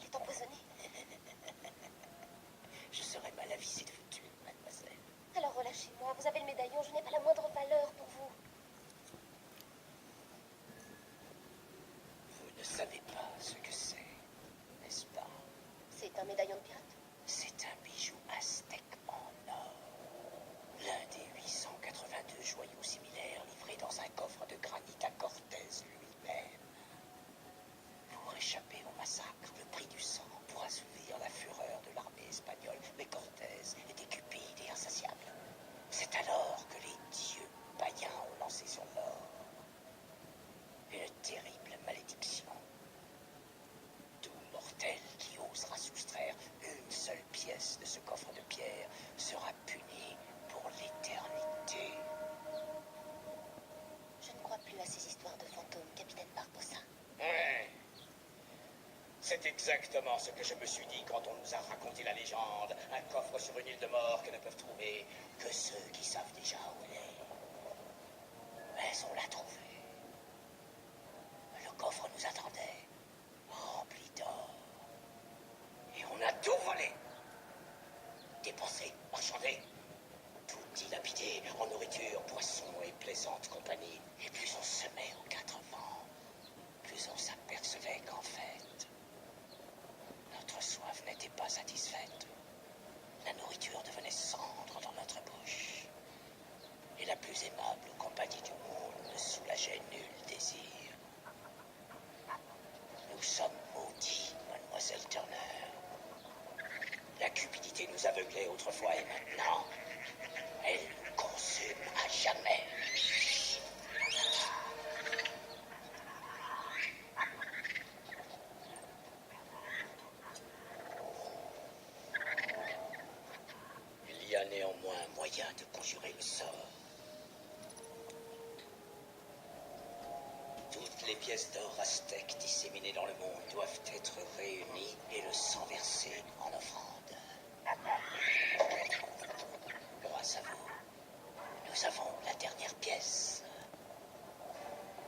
est empoisonné. Je serais mal avisé de vous tuer, mademoiselle. Alors relâchez-moi, vous avez le médaillon, je n'ai pas la moindre valeur pour vous. Vous ne savez pas ce que c'est, n'est-ce pas? C'est un médaillon de pirate? C'est un bijou aztèque en or. L'un des 882 joyaux similaires livrés dans un coffre de granit à Cortés lui-même. Pour échapper au massacre, le prix du sang pour assouvir la fureur de l'armée espagnole. Mais Cortés était cupide et insatiable. C'est alors que les dieux païens ont lancé sur l'or une terrible malédiction. Tout mortel qui osera soustraire une seule pièce de ce coffre de pierre sera puni pour l'éternité. Je ne crois plus à ces histoires de fantômes, capitaine Barbossa. Ouais. C'est exactement ce que je me suis dit quand on nous a raconté la légende. Un coffre sur une île de mort que ne peuvent trouver que ceux qui savent déjà où elle est. Mais on l'a trouvé. Le coffre nous attendait, rempli d'or. Et on a tout volé. Dépensé, marchandé. Tout dilapidé en nourriture, poissons et plaisante compagnie. Et plus on semait aux quatre vents, plus on s'apercevait qu'en fait, notre soif n'était pas satisfaite. La nourriture devenait cendre dans notre bouche. Et la plus aimable compagnie du monde ne soulageait nul désir. Nous sommes maudits, mademoiselle Turner. La cupidité nous aveuglait autrefois et maintenant, elle nous consume à jamais. Il y a néanmoins moyen de conjurer le sort. Toutes les pièces d'or aztèques disséminées dans le monde doivent être réunies et le sang versé en offrande. Grâce à vous, nous avons la dernière pièce.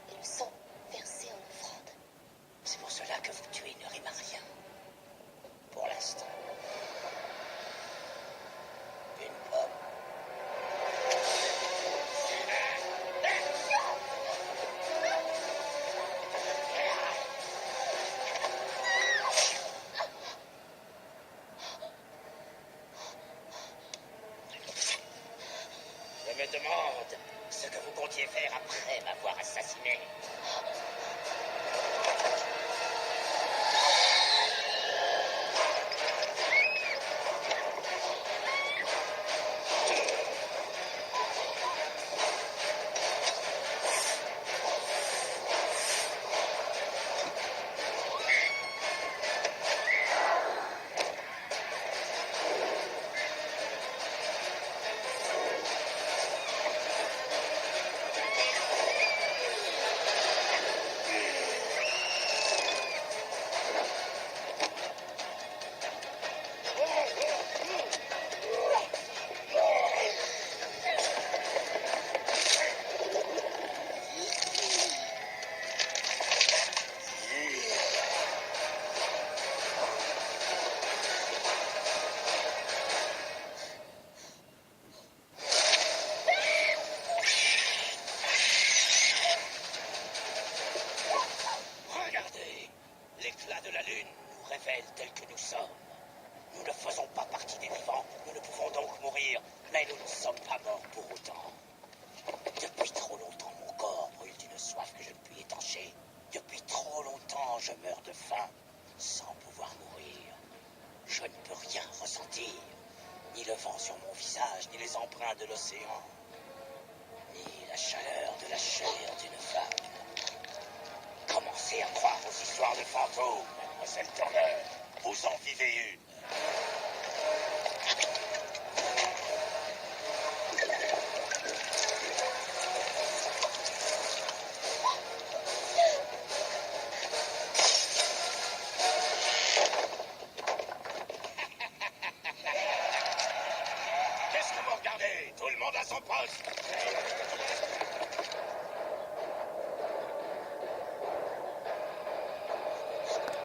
Et le sang versé en offrande. C'est pour cela que vous tuer ne rime à rien. Pour l'instant. Une pomme. Je me demande ce que vous comptiez faire après m'avoir assassiné. Regardez, l'éclat de la lune nous révèle tels que nous sommes. Nous ne faisons pas partie des vivants, nous ne pouvons donc mourir, mais nous ne sommes pas morts pour autant. Depuis trop longtemps, mon corps brûle d'une soif que je ne puis étancher. Depuis trop longtemps, je meurs de faim, sans pouvoir mourir. Je ne peux rien ressentir, ni le vent sur mon visage, ni les empreintes de l'océan, ni la chaleur de la chair d'une femme. Commencez à croire aux histoires de fantômes, mademoiselle Turner. Vous en vivez une. Qu'est-ce que vous regardez? Tout le monde à son poste.